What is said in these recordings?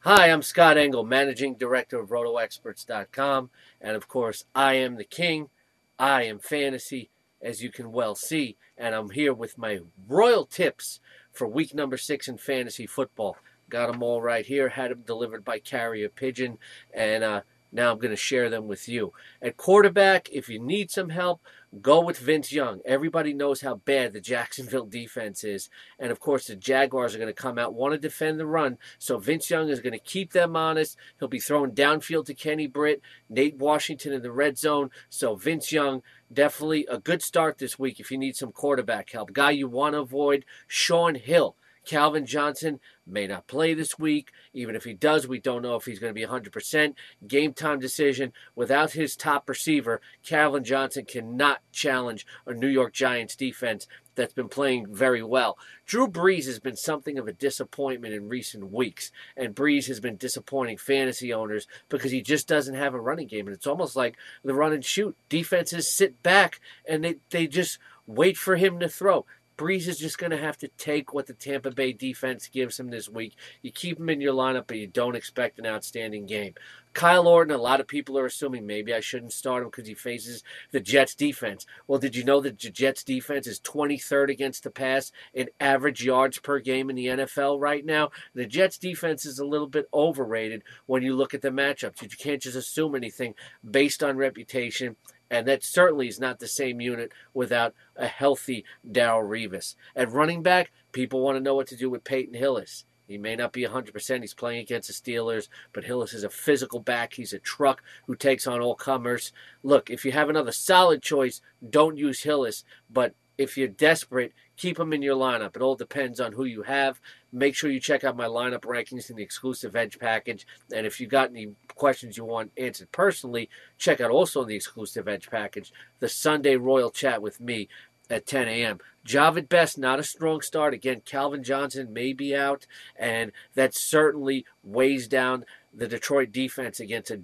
Hi, I'm Scott Engel, Managing Director of RotoExperts.com. And of course, I am the king. I am fantasy, as you can well see. And I'm here with my royal tips for week number 6 in fantasy football. Got them all right here. Had them delivered by Carrier Pigeon. And now I'm going to share them with you. At quarterback, if you need some help, go with Vince Young. Everybody knows how bad the Jacksonville defense is. And of course, the Jaguars are going to come out, want to defend the run. So Vince Young is going to keep them honest. He'll be throwing downfield to Kenny Britt, Nate Washington in the red zone. So Vince Young, definitely a good start this week if you need some quarterback help. Guy you want to avoid, Sean Hill. Calvin Johnson may not play this week. Even if he does, we don't know if he's going to be 100%. Game time decision. Without his top receiver, Calvin Johnson cannot challenge a New York Giants defense that's been playing very well. Drew Brees has been something of a disappointment in recent weeks, and Brees has been disappointing fantasy owners because he just doesn't have a running game, and it's almost like the run and shoot. Defenses sit back, and they just wait for him to throw. Brees is just going to have to take what the Tampa Bay defense gives him this week. You keep him in your lineup, but you don't expect an outstanding game. Kyle Orton, a lot of people are assuming maybe I shouldn't start him because he faces the Jets defense. Well, did you know that the Jets defense is 23rd against the pass in average yards per game in the NFL right now? The Jets defense is a little bit overrated when you look at the matchups. You can't just assume anything based on reputation. And that certainly is not the same unit without a healthy Darrelle Revis. At running back, people want to know what to do with Peyton Hillis. He may not be 100%. He's playing against the Steelers, but Hillis is a physical back. He's a truck who takes on all comers. Look, if you have another solid choice, don't use Hillis, but if you're desperate, keep him in your lineup. It all depends on who you have. Make sure you check out my lineup rankings in the exclusive Edge package. And if you got any questions you want answered personally, check out also in the exclusive Edge package the Sunday Royal Chat with me at 10 a.m. Javid Best, not a strong start. Again, Calvin Johnson may be out, and that certainly weighs down the Detroit defense against a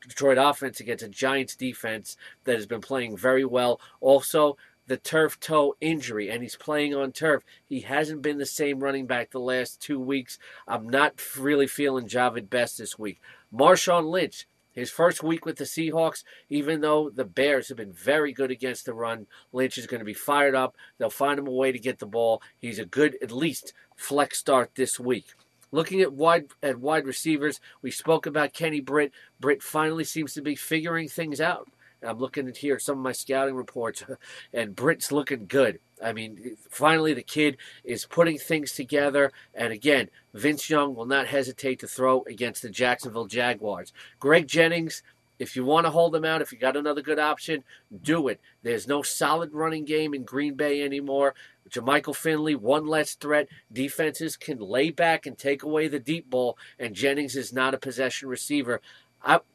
Detroit offense against a Giants defense that has been playing very well. Also, the turf toe injury, and he's playing on turf. He hasn't been the same running back the last 2 weeks. I'm not really feeling Javid Best this week. Marshawn Lynch, his first week with the Seahawks, even though the Bears have been very good against the run, Lynch is going to be fired up. They'll find him a way to get the ball. He's a good, at least, flex start this week. Looking at wide receivers, we spoke about Kenny Britt. Britt finally seems to be figuring things out. I'm looking at here some of my scouting reports, and Britt's looking good. I mean, finally the kid is putting things together. And again, Vince Young will not hesitate to throw against the Jacksonville Jaguars. Greg Jennings, if you want to hold him out, if you got another good option, do it. There's no solid running game in Green Bay anymore. Jermichael Finley, one less threat. Defenses can lay back and take away the deep ball, and Jennings is not a possession receiver.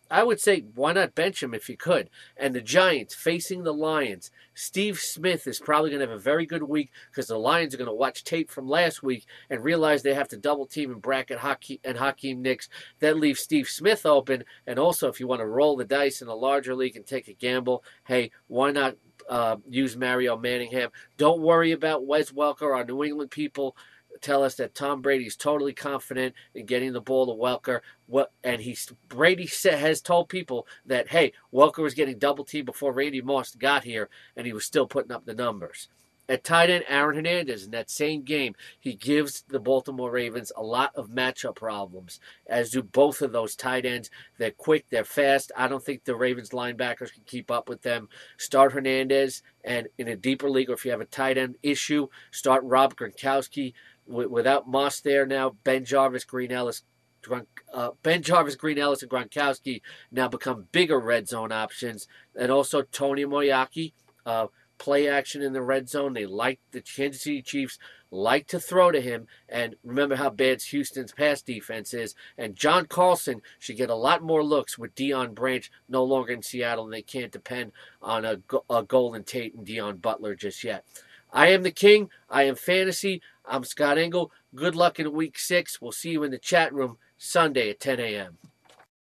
I would say, why not bench him if you could? And the Giants facing the Lions. Steve Smith is probably going to have a very good week because the Lions are going to watch tape from last week and realize they have to double team and bracket Hakeem Nicks. That leaves Steve Smith open. And also, if you want to roll the dice in a larger league and take a gamble, hey, why not use Mario Manningham? Don't worry about Wes Welker. Our New England people tell us that Tom Brady's totally confident in getting the ball to Welker. And Brady has told people that, hey, Welker was getting double teamed before Randy Moss got here, and he was still putting up the numbers. At tight end, Aaron Hernandez, in that same game, he gives the Baltimore Ravens a lot of matchup problems, as do both of those tight ends. They're quick, they're fast. I don't think the Ravens linebackers can keep up with them. Start Hernandez, and in a deeper league, or if you have a tight end issue, start Rob Gronkowski. Without Moss there now, Ben Jarvis, Green Ellis, and Gronkowski now become bigger red zone options. And also Tony Moyaki, play action in the red zone. The Kansas City Chiefs like to throw to him. And remember how bad Houston's pass defense is. And John Carlson should get a lot more looks with Deion Branch no longer in Seattle, and they can't depend on a Golden Tate and Deion Butler just yet. I am the king. I am fantasy. I'm Scott Engel. Good luck in week 6. We'll see you in the chat room Sunday at 10 a.m.